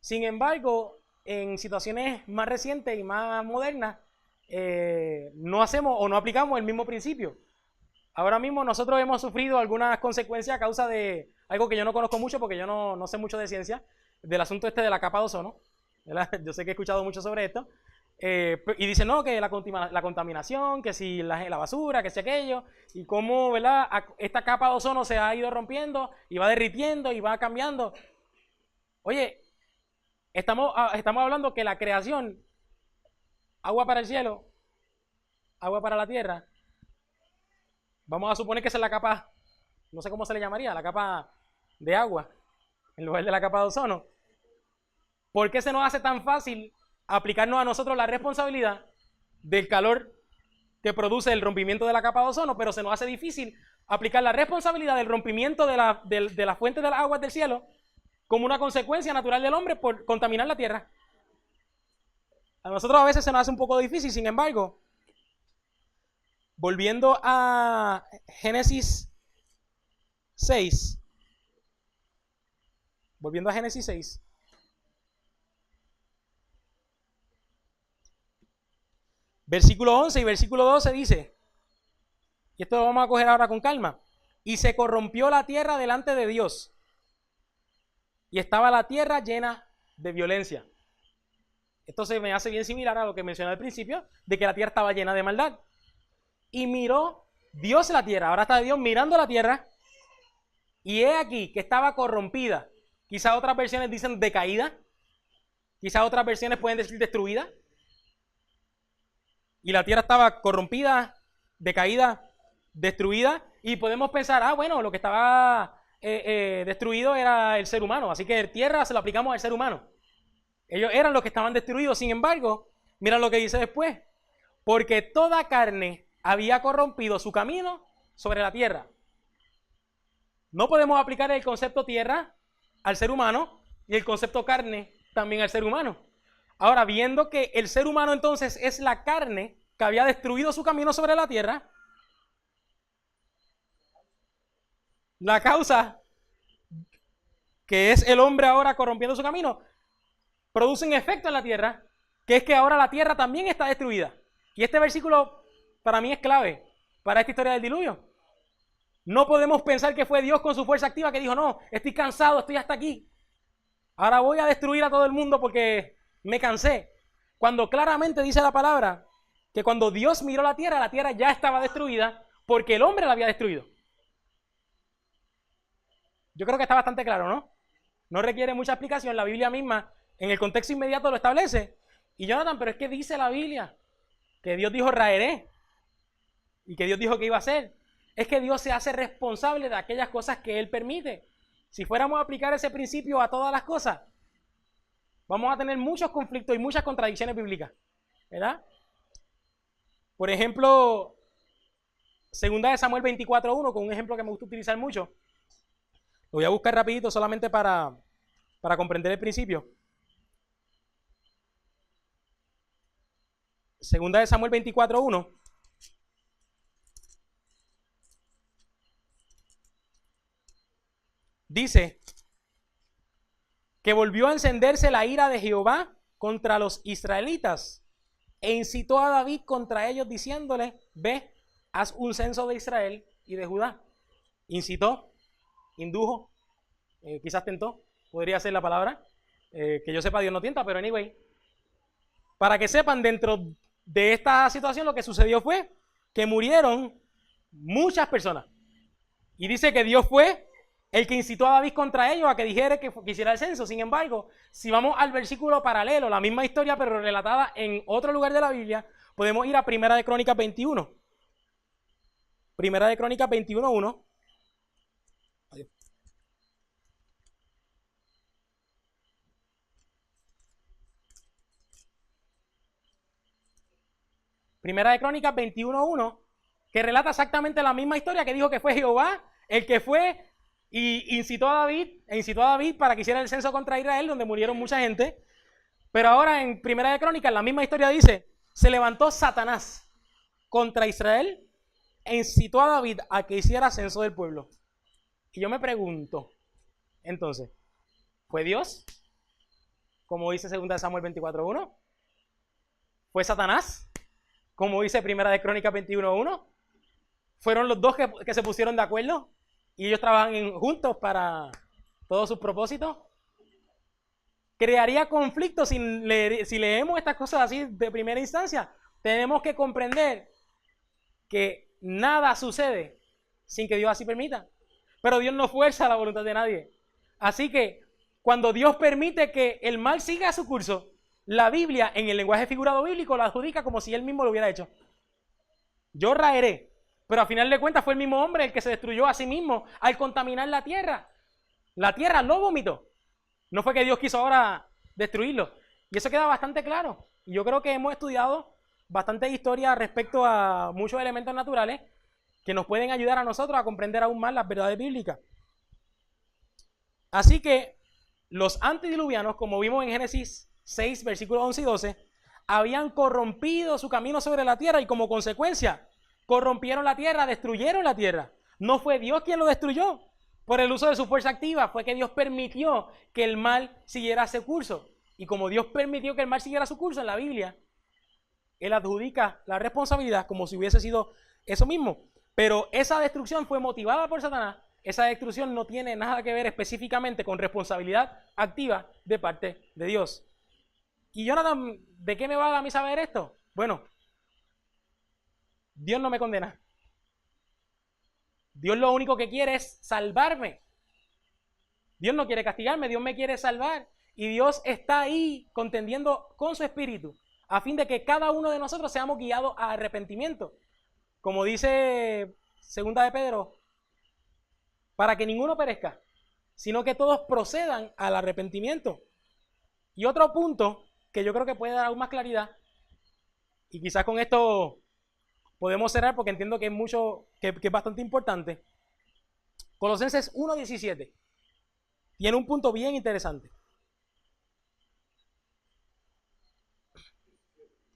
Sin embargo, en situaciones más recientes y más modernas, no hacemos o no aplicamos el mismo principio. Ahora mismo nosotros hemos sufrido algunas consecuencias a causa de algo que yo no conozco mucho, porque yo no sé mucho de ciencia, del asunto este de la capa de ozono, ¿verdad? Yo sé que he escuchado mucho sobre esto. Y dicen, no, que la contaminación, que si la basura, que si aquello, y cómo, ¿verdad? Esta capa de ozono se ha ido rompiendo y va derritiendo y va cambiando. Oye, estamos hablando que la creación, agua para el cielo, agua para la tierra, vamos a suponer que esa es la capa, no sé cómo se le llamaría, la capa de agua, en lugar de la capa de ozono. ¿Por qué se nos hace tan fácil aplicarnos a nosotros la responsabilidad del calor que produce el rompimiento de la capa de ozono, pero se nos hace difícil aplicar la responsabilidad del rompimiento de la fuente de las aguas del cielo como una consecuencia natural del hombre por contaminar la tierra? A nosotros a veces se nos hace un poco difícil. Sin embargo, volviendo a Génesis 6, versículo 11 y versículo 12 dice, y esto lo vamos a coger ahora con calma, y se corrompió la tierra delante de Dios, y estaba la tierra llena de violencia. Esto se me hace bien similar a lo que mencioné al principio, de que la tierra estaba llena de maldad. Y miró Dios la tierra, ahora está Dios mirando la tierra, y he aquí que estaba corrompida. Quizás otras versiones dicen decaída, quizás otras versiones pueden decir destruida. Y la tierra estaba corrompida, decaída, destruida, y podemos pensar, bueno, lo que estaba destruido era el ser humano, así que tierra se lo aplicamos al ser humano. Ellos eran los que estaban destruidos. Sin embargo, mira lo que dice después, porque toda carne había corrompido su camino sobre la tierra. No podemos aplicar el concepto tierra al ser humano y el concepto carne también al ser humano. Ahora, viendo que el ser humano entonces es la carne que había destruido su camino sobre la tierra, la causa, que es el hombre ahora corrompiendo su camino, produce un efecto en la tierra, que es que ahora la tierra también está destruida. Y este versículo para mí es clave para esta historia del diluvio. No podemos pensar que fue Dios con su fuerza activa que dijo, no, estoy cansado, estoy hasta aquí, ahora voy a destruir a todo el mundo porque me cansé. Cuando claramente dice la palabra que cuando Dios miró la tierra ya estaba destruida porque el hombre la había destruido. Yo creo que está bastante claro, ¿no? No requiere mucha explicación. La Biblia misma, en el contexto inmediato, lo establece. Y Jonathan, pero es que dice la Biblia que Dios dijo raeré y que Dios dijo que iba a hacer. Es que Dios se hace responsable de aquellas cosas que Él permite. Si fuéramos a aplicar ese principio a todas las cosas, vamos a tener muchos conflictos y muchas contradicciones bíblicas, ¿verdad? Por ejemplo, 2 Samuel 24:1, con un ejemplo que me gusta utilizar mucho. Lo voy a buscar rapidito solamente para comprender el principio. Segunda de Samuel 24:1. Dice que volvió a encenderse la ira de Jehová contra los israelitas e incitó a David contra ellos diciéndole, ve, haz un censo de Israel y de Judá. Incitó, indujo, quizás tentó, podría ser la palabra. Que yo sepa, Dios no tienta, pero anyway. Para que sepan, dentro de esta situación lo que sucedió fue que murieron muchas personas. Y dice que Dios fue el que incitó a David contra ellos a que dijera que hiciera el censo. Sin embargo, si vamos al versículo paralelo, la misma historia pero relatada en otro lugar de la Biblia, podemos ir a Primera de Crónicas 21. Primera de Crónicas 21:1. Primera de Crónicas 21:1, que relata exactamente la misma historia, que dijo que fue Jehová el que fue y incitó a David para que hiciera el censo contra Israel, donde murieron mucha gente. Pero ahora en Primera de Crónicas, la misma historia dice, se levantó Satanás contra Israel e incitó a David a que hiciera censo del pueblo. Y yo me pregunto, entonces, ¿fue Dios? Como dice 2 Samuel 24:1. ¿Fue Satanás? Como dice Primera de Crónicas 21:1. ¿Fueron los dos que se pusieron de acuerdo? Y ellos trabajan juntos para todos sus propósitos. Crearía conflicto si leemos estas cosas así de primera instancia. Tenemos que comprender que nada sucede sin que Dios así permita. Pero Dios no fuerza la voluntad de nadie. Así que cuando Dios permite que el mal siga su curso, la Biblia, en el lenguaje figurado bíblico, la adjudica como si él mismo lo hubiera hecho. Yo raeré, pero a final de cuentas fue el mismo hombre el que se destruyó a sí mismo al contaminar la tierra. La tierra lo vomitó. No fue que Dios quiso ahora destruirlo. Y eso queda bastante claro. Y yo creo que hemos estudiado bastante historia respecto a muchos elementos naturales que nos pueden ayudar a nosotros a comprender aún más las verdades bíblicas. Así que los antediluvianos, como vimos en Génesis 6, versículos 11 y 12, habían corrompido su camino sobre la tierra y como consecuencia corrompieron la tierra, destruyeron la tierra. No fue Dios quien lo destruyó por el uso de su fuerza activa, fue que Dios permitió que el mal siguiera ese curso. Y como Dios permitió que el mal siguiera su curso en la Biblia, Él adjudica la responsabilidad como si hubiese sido eso mismo. Pero esa destrucción fue motivada por Satanás. Esa destrucción no tiene nada que ver específicamente con responsabilidad activa de parte de Dios. Y Jonathan, ¿de qué me va a mí saber esto? Bueno, Dios no me condena. Dios lo único que quiere es salvarme. Dios no quiere castigarme, Dios me quiere salvar. Y Dios está ahí contendiendo con su espíritu a fin de que cada uno de nosotros seamos guiados a arrepentimiento. Como dice 2 de Pedro, para que ninguno perezca, sino que todos procedan al arrepentimiento. Y otro punto que yo creo que puede dar aún más claridad, y quizás con esto podemos cerrar porque entiendo que es mucho, que es bastante importante. Colosenses 1:17 tiene un punto bien interesante.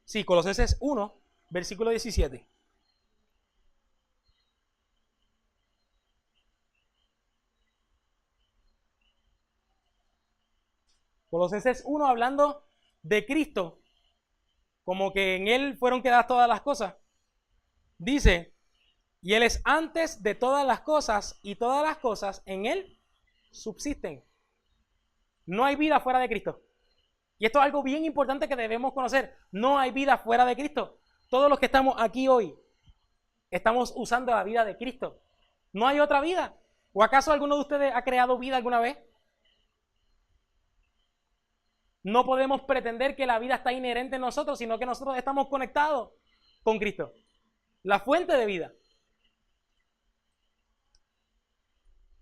Sí, Colosenses 1, versículo 17. Colosenses 1 hablando de Cristo, como que en Él fueron creadas todas las cosas. Dice, y Él es antes de todas las cosas, y todas las cosas en Él subsisten. No hay vida fuera de Cristo. Y esto es algo bien importante que debemos conocer. No hay vida fuera de Cristo. Todos los que estamos aquí hoy, estamos usando la vida de Cristo. No hay otra vida. ¿O acaso alguno de ustedes ha creado vida alguna vez? No podemos pretender que la vida está inherente en nosotros, sino que nosotros estamos conectados con Cristo, la fuente de vida.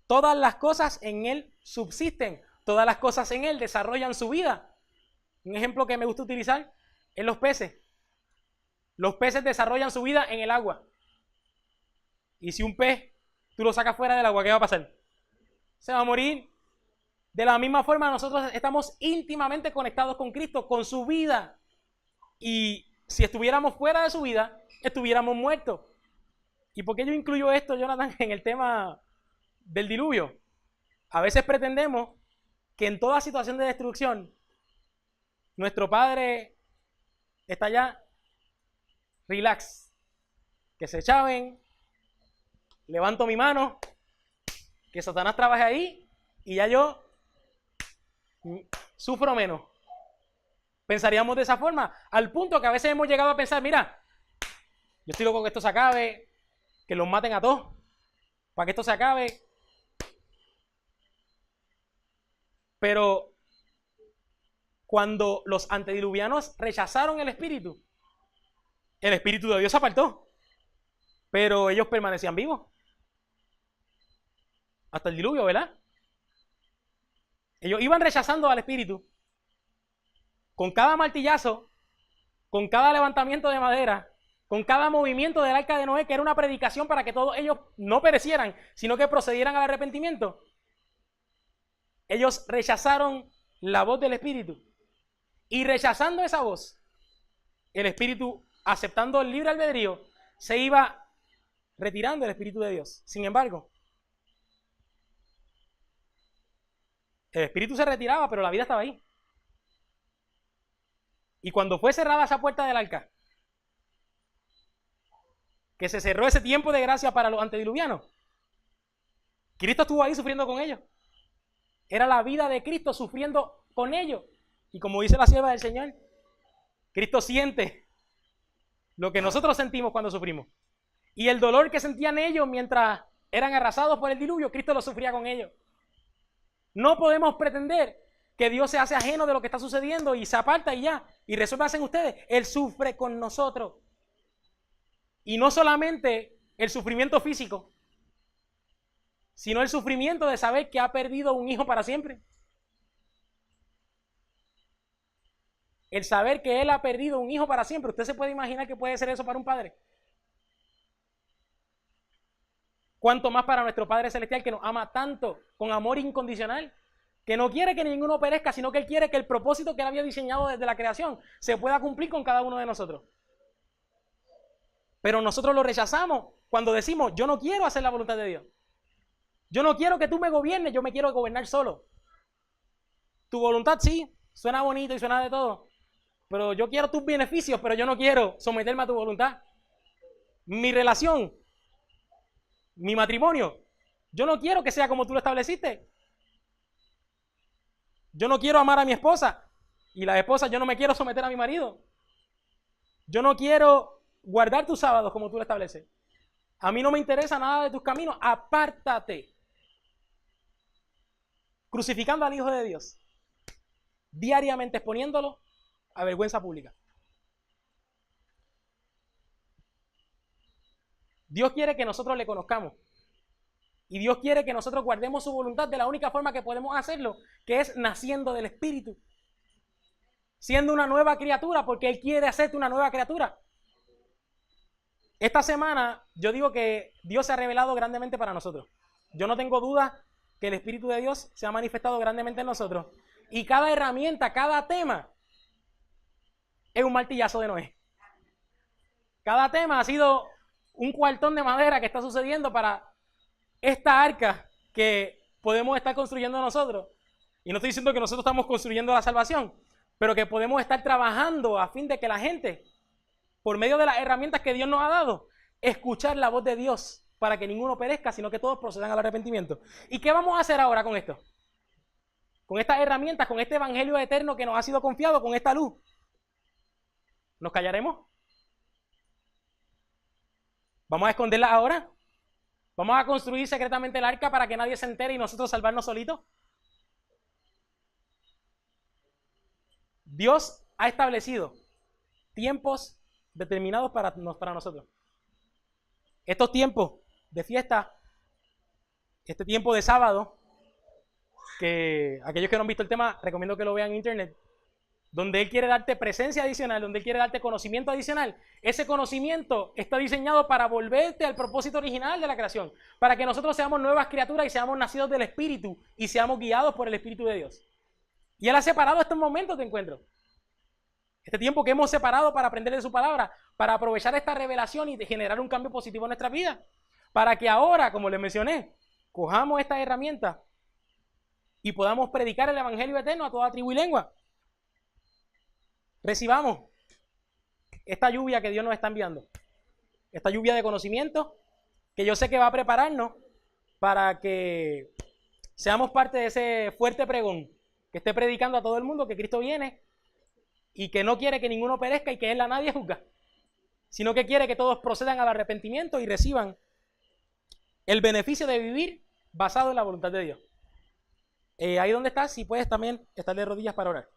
Todas las cosas en Él subsisten, todas las cosas en Él desarrollan su vida. Un ejemplo que me gusta utilizar es los peces. Los peces desarrollan su vida en el agua. Y si un pez tú lo sacas fuera del agua, ¿qué va a pasar? Se va a morir. De la misma forma, nosotros estamos íntimamente conectados con Cristo, con su vida. Y si estuviéramos fuera de su vida, estuviéramos muertos. ¿Y por qué yo incluyo esto, Jonathan, en el tema del diluvio? A veces pretendemos que en toda situación de destrucción, nuestro Padre está allá, relax, que se chaven, levanto mi mano, que Satanás trabaje ahí y ya yo sufro menos. Pensaríamos de esa forma, al punto que a veces hemos llegado a pensar, mira, yo estoy loco que esto se acabe, que los maten a todos, para que esto se acabe. Pero cuando los antediluvianos rechazaron el Espíritu de Dios se apartó, pero ellos permanecían vivos hasta el diluvio, ¿verdad? Ellos iban rechazando al Espíritu. Con cada martillazo, con cada levantamiento de madera, con cada movimiento del arca de Noé, que era una predicación para que todos ellos no perecieran, sino que procedieran al arrepentimiento, ellos rechazaron la voz del Espíritu. Y rechazando esa voz, el Espíritu, aceptando el libre albedrío, se iba retirando el Espíritu de Dios. Sin embargo, el Espíritu se retiraba, pero la vida estaba ahí. Y cuando fue cerrada esa puerta del arca, que se cerró ese tiempo de gracia para los antediluvianos, Cristo estuvo ahí sufriendo con ellos. Era la vida de Cristo sufriendo con ellos. Y como dice la sierva del Señor, Cristo siente lo que nosotros sentimos cuando sufrimos. Y el dolor que sentían ellos mientras eran arrasados por el diluvio, Cristo lo sufría con ellos. No podemos pretender que Dios se hace ajeno de lo que está sucediendo y se aparta y ya, y resuélvanse ustedes. Él sufre con nosotros. Y no solamente el sufrimiento físico, sino el sufrimiento de saber que ha perdido un hijo para siempre. El saber que él ha perdido un hijo para siempre. ¿Usted se puede imaginar que puede ser eso para un padre? Cuanto más para nuestro Padre Celestial, que nos ama tanto, con amor incondicional, que no quiere que ninguno perezca, sino que Él quiere que el propósito que Él había diseñado desde la creación se pueda cumplir con cada uno de nosotros. Pero nosotros lo rechazamos cuando decimos, yo no quiero hacer la voluntad de Dios. Yo no quiero que tú me gobiernes, yo me quiero gobernar solo. Tu voluntad sí, suena bonito y suena de todo, pero yo quiero tus beneficios, pero yo no quiero someterme a tu voluntad. Mi relación, mi matrimonio, yo no quiero que sea como tú lo estableciste. Yo no quiero amar a mi esposa y la esposa, yo no me quiero someter a mi marido. Yo no quiero guardar tus sábados como tú lo estableces. A mí no me interesa nada de tus caminos, apártate. Crucificando al Hijo de Dios, diariamente exponiéndolo a vergüenza pública. Dios quiere que nosotros le conozcamos. Y Dios quiere que nosotros guardemos su voluntad de la única forma que podemos hacerlo, que es naciendo del Espíritu. Siendo una nueva criatura, porque Él quiere hacerte una nueva criatura. Esta semana yo digo que Dios se ha revelado grandemente para nosotros. Yo no tengo duda que el Espíritu de Dios se ha manifestado grandemente en nosotros. Y cada herramienta, cada tema es un martillazo de Noé. Cada tema ha sido un cuartón de madera que está sucediendo para esta arca que podemos estar construyendo nosotros. Y no estoy diciendo que nosotros estamos construyendo la salvación, pero que podemos estar trabajando a fin de que la gente, por medio de las herramientas que Dios nos ha dado, escuchar la voz de Dios para que ninguno perezca, sino que todos procedan al arrepentimiento. ¿Y qué vamos a hacer ahora con esto? Con estas herramientas, con este evangelio eterno que nos ha sido confiado, con esta luz. ¿Nos callaremos? ¿Vamos a esconderla ahora? ¿Vamos a construir secretamente el arca para que nadie se entere y nosotros salvarnos solitos? Dios ha establecido tiempos determinados para nosotros. Estos tiempos de fiesta, este tiempo de sábado, que aquellos que no han visto el tema, recomiendo que lo vean en internet, donde Él quiere darte presencia adicional, donde Él quiere darte conocimiento adicional. Ese conocimiento está diseñado para volverte al propósito original de la creación, para que nosotros seamos nuevas criaturas y seamos nacidos del Espíritu y seamos guiados por el Espíritu de Dios. Y Él ha separado estos momentos de encuentro. Este tiempo que hemos separado para aprender de su palabra, para aprovechar esta revelación y de generar un cambio positivo en nuestra vida. Para que ahora, como les mencioné, cojamos estas herramientas y podamos predicar el evangelio eterno a toda tribu y lengua. Recibamos esta lluvia que Dios nos está enviando. Esta lluvia de conocimiento que yo sé que va a prepararnos para que seamos parte de ese fuerte pregón que esté predicando a todo el mundo que Cristo viene y que no quiere que ninguno perezca y que Él a nadie juzga, sino que quiere que todos procedan al arrepentimiento y reciban el beneficio de vivir basado en la voluntad de Dios. Ahí donde estás, si puedes también estar de rodillas para orar.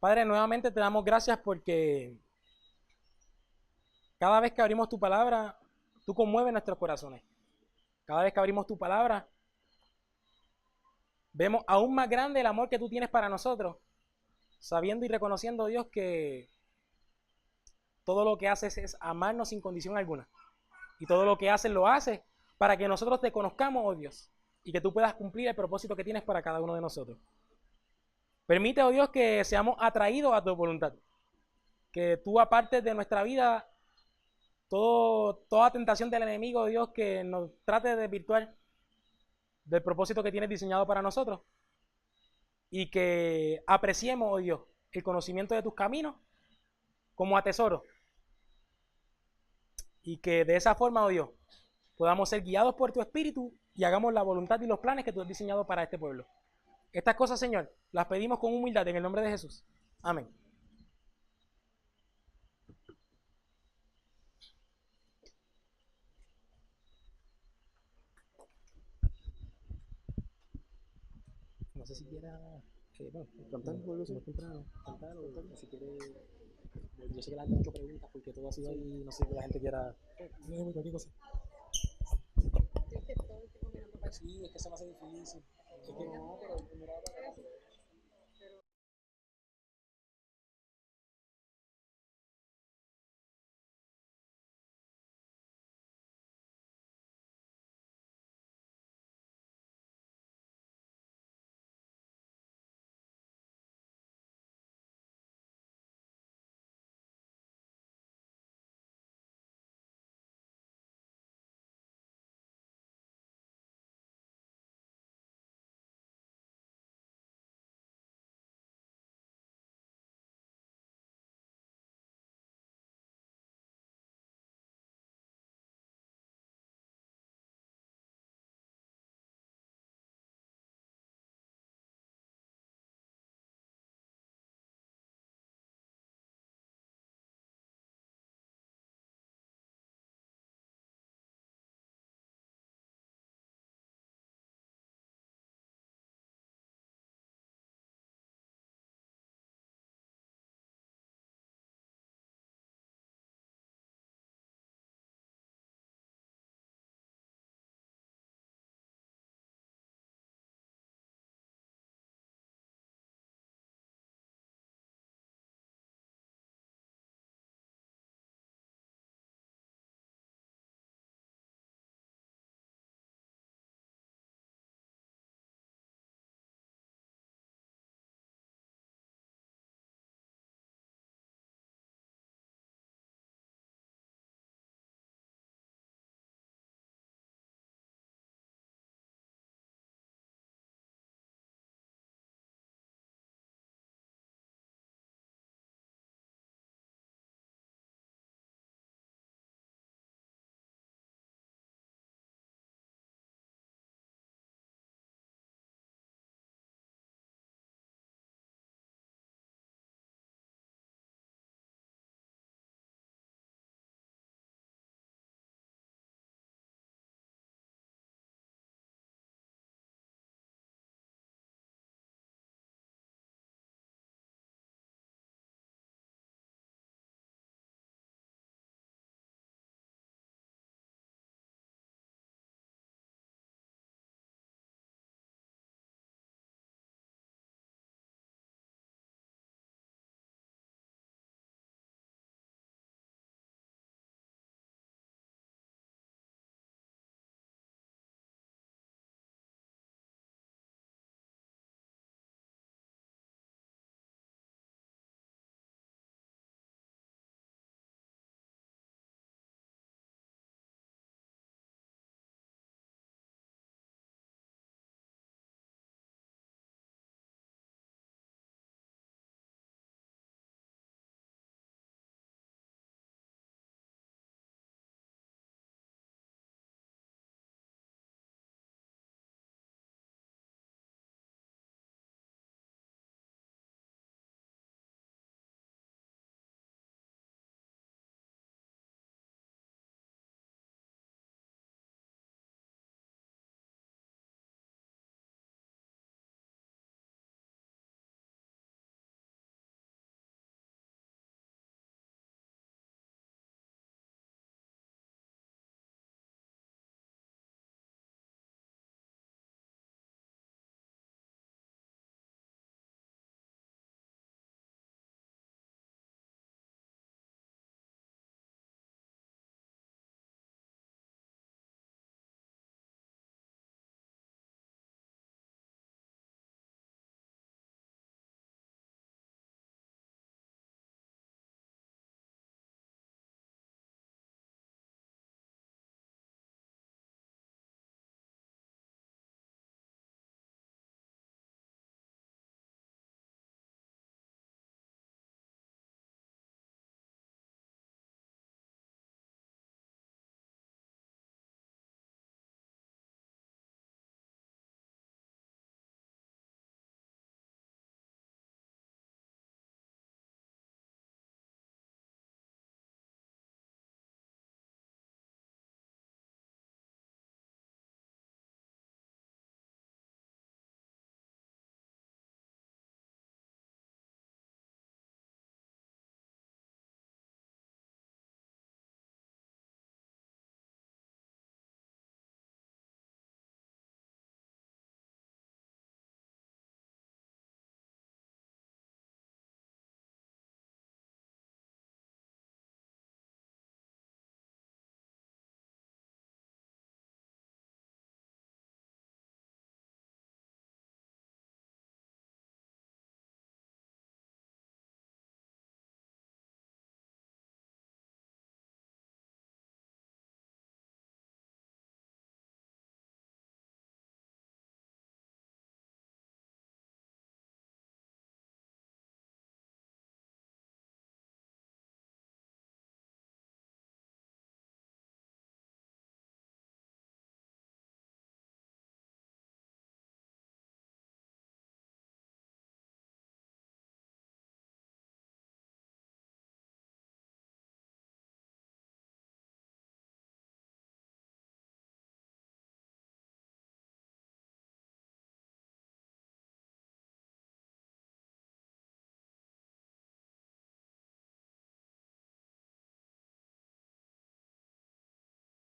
Padre, nuevamente te damos gracias porque cada vez que abrimos tu palabra, tú conmueves nuestros corazones. Cada vez que abrimos tu palabra, vemos aún más grande el amor que tú tienes para nosotros, sabiendo y reconociendo, Dios, que todo lo que haces es amarnos sin condición alguna. Y todo lo que haces lo haces para que nosotros te conozcamos, oh Dios, y que tú puedas cumplir el propósito que tienes para cada uno de nosotros. Permite, oh Dios, que seamos atraídos a tu voluntad. Que tú apartes de nuestra vida toda tentación del enemigo, oh Dios, que nos trate de desvirtuar del propósito que tienes diseñado para nosotros. Y que apreciemos, oh Dios, el conocimiento de tus caminos como atesoro. Y que de esa forma, oh Dios, podamos ser guiados por tu Espíritu y hagamos la voluntad y los planes que tú has diseñado para este pueblo. Estas cosas, Señor, las pedimos con humildad en el nombre de Jesús. Amén. No sé si quiera cantar, no temprano, cantar o si quiere. Yo sé que la gente ha hecho preguntas porque todo ha sido ahí, no sé que la gente quiera. Cualquier cosa. Sí, es que se me hace difícil. Es que no, pero